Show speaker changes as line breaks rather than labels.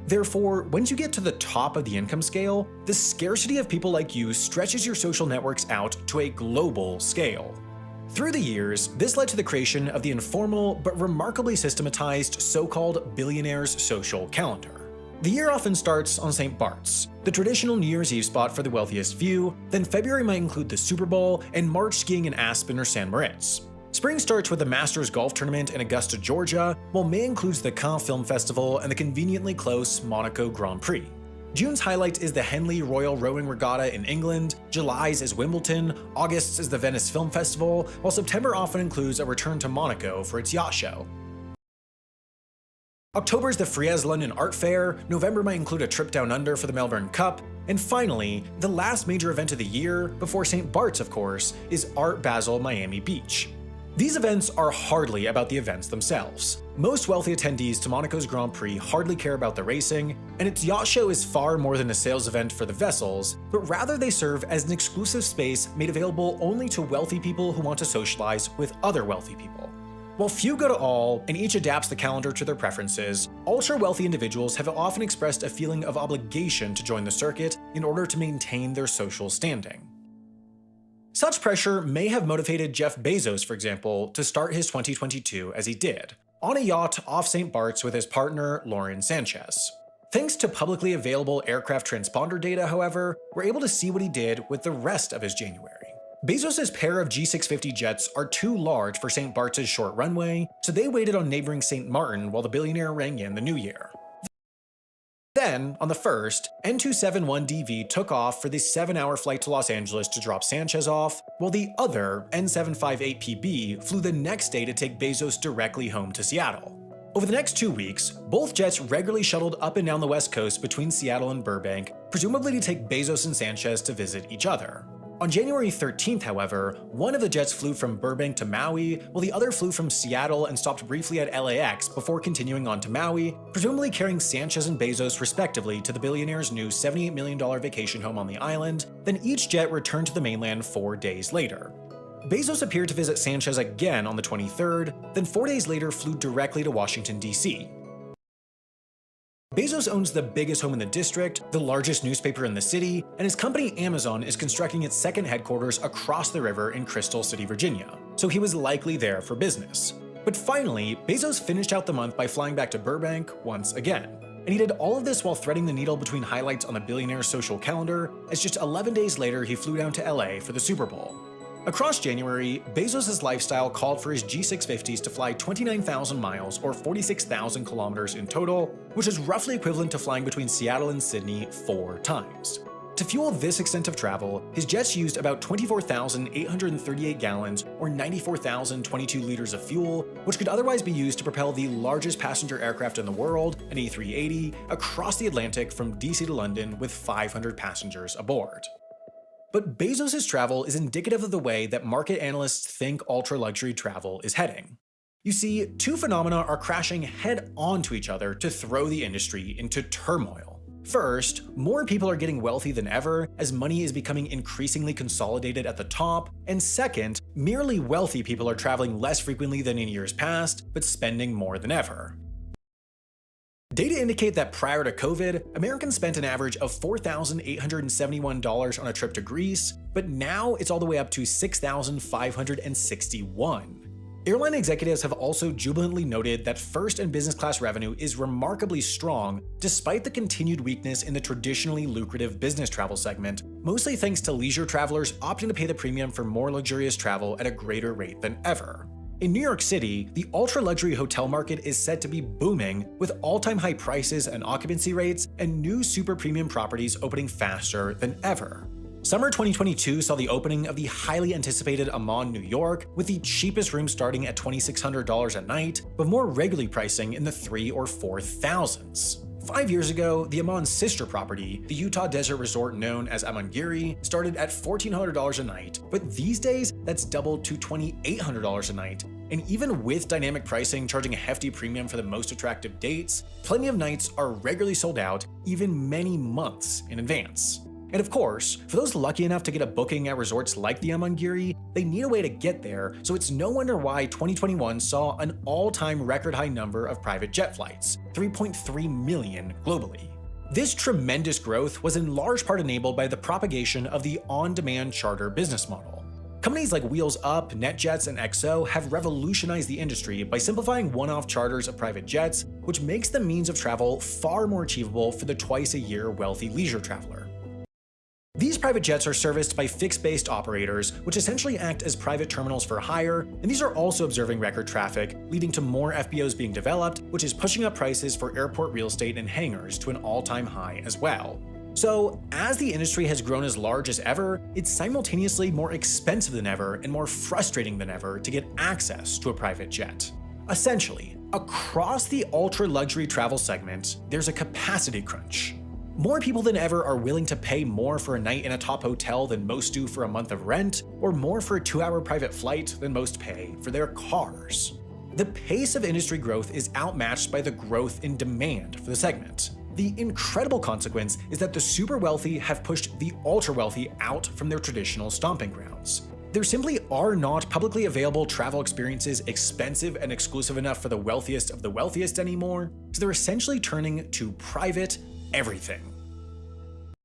Therefore, once you get to the top of the income scale, the scarcity of people like you stretches your social networks out to a global scale. Through the years, this led to the creation of the informal but remarkably systematized so-called billionaires' social calendar. The year often starts on St. Bart's, the traditional New Year's Eve spot for the wealthiest few, then February might include the Super Bowl, and March skiing in Aspen or San Moritz. Spring starts with the Masters Golf Tournament in Augusta, Georgia, while May includes the Cannes Film Festival and the conveniently close Monaco Grand Prix. June's highlight is the Henley Royal Rowing Regatta in England, July's is Wimbledon, August's is the Venice Film Festival, while September often includes a return to Monaco for its yacht show. October's the Frieze London Art Fair, November might include a trip down under for the Melbourne Cup, and finally, the last major event of the year, before St. Bart's of course, is Art Basel Miami Beach. These events are hardly about the events themselves. Most wealthy attendees to Monaco's Grand Prix hardly care about the racing, and its yacht show is far more than a sales event for the vessels, but rather they serve as an exclusive space made available only to wealthy people who want to socialize with other wealthy people. While few go to all, and each adapts the calendar to their preferences, ultra-wealthy individuals have often expressed a feeling of obligation to join the circuit in order to maintain their social standing. Such pressure may have motivated Jeff Bezos, for example, to start his 2022 as he did, on a yacht off St. Bart's with his partner, Lauren Sanchez. Thanks to publicly available aircraft transponder data, however, we're able to see what he did with the rest of his January. Bezos' pair of G650 jets are too large for St. Bart's' short runway, so they waited on neighboring St. Martin while the billionaire rang in the new year. Then, on the 1st, N271DV took off for the 7-hour flight to Los Angeles to drop Sanchez off, while the other N758PB flew the next day to take Bezos directly home to Seattle. Over the next 2 weeks, both jets regularly shuttled up and down the West Coast between Seattle and Burbank, presumably to take Bezos and Sanchez to visit each other. On January 13th, however, one of the jets flew from Burbank to Maui, while the other flew from Seattle and stopped briefly at LAX before continuing on to Maui, presumably carrying Sanchez and Bezos respectively to the billionaire's new $78 million vacation home on the island. Then each jet returned to the mainland 4 days later. Bezos appeared to visit Sanchez again on the 23rd, then 4 days later flew directly to Washington, D.C. Bezos owns the biggest home in the district, the largest newspaper in the city, and his company Amazon is constructing its second headquarters across the river in Crystal City, Virginia, so he was likely there for business. But finally, Bezos finished out the month by flying back to Burbank once again. And he did all of this while threading the needle between highlights on the billionaire's social calendar, as just 11 days later he flew down to LA for the Super Bowl. Across January, Bezos' lifestyle called for his G650s to fly 29,000 miles or 46,000 kilometers in total, which is roughly equivalent to flying between Seattle and Sydney 4 times. To fuel this extent of travel, his jets used about 24,838 gallons or 94,022 liters of fuel, which could otherwise be used to propel the largest passenger aircraft in the world, an A380, across the Atlantic from DC to London with 500 passengers aboard. But Bezos' travel is indicative of the way that market analysts think ultra-luxury travel is heading. You see, two phenomena are crashing head-on to each other to throw the industry into turmoil. First, more people are getting wealthy than ever as money is becoming increasingly consolidated at the top, and second, merely wealthy people are traveling less frequently than in years past, but spending more than ever. Data indicate that prior to COVID, Americans spent an average of $4,871 on a trip to Greece, but now it's all the way up to $6,561. Airline executives have also jubilantly noted that first and business class revenue is remarkably strong despite the continued weakness in the traditionally lucrative business travel segment, mostly thanks to leisure travelers opting to pay the premium for more luxurious travel at a greater rate than ever. In New York City, the ultra-luxury hotel market is said to be booming, with all-time high prices and occupancy rates and new super premium properties opening faster than ever. Summer 2022 saw the opening of the highly anticipated Amman, New York, with the cheapest room starting at $2,600 a night, but more regularly pricing in the $3,000 or $4,000s. 5 years ago, the Amman's sister property, the Utah desert resort known as Amangiri, started at $1,400 a night, but these days that's doubled to $2,800 a night. And even with dynamic pricing charging a hefty premium for the most attractive dates, plenty of nights are regularly sold out, even many months in advance. And of course, for those lucky enough to get a booking at resorts like the Amangiri, they need a way to get there, so it's no wonder why 2021 saw an all-time record-high number of private jet flights, 3.3 million globally. This tremendous growth was in large part enabled by the propagation of the on-demand charter business model. Companies like Wheels Up, NetJets, and XO have revolutionized the industry by simplifying one-off charters of private jets, which makes the means of travel far more achievable for the twice-a-year wealthy leisure traveler. These private jets are serviced by fixed-based operators, which essentially act as private terminals for hire, and these are also observing record traffic, leading to more FBOs being developed, which is pushing up prices for airport real estate and hangars to an all-time high as well. So, as the industry has grown as large as ever, it's simultaneously more expensive than ever and more frustrating than ever to get access to a private jet. Essentially, across the ultra-luxury travel segment, there's a capacity crunch. More people than ever are willing to pay more for a night in a top hotel than most do for a month of rent, or more for a 2-hour private flight than most pay for their cars. The pace of industry growth is outmatched by the growth in demand for the segment. The incredible consequence is that the super wealthy have pushed the ultra wealthy out from their traditional stomping grounds. There simply are not publicly available travel experiences expensive and exclusive enough for the wealthiest of the wealthiest anymore, so they're essentially turning to private everything.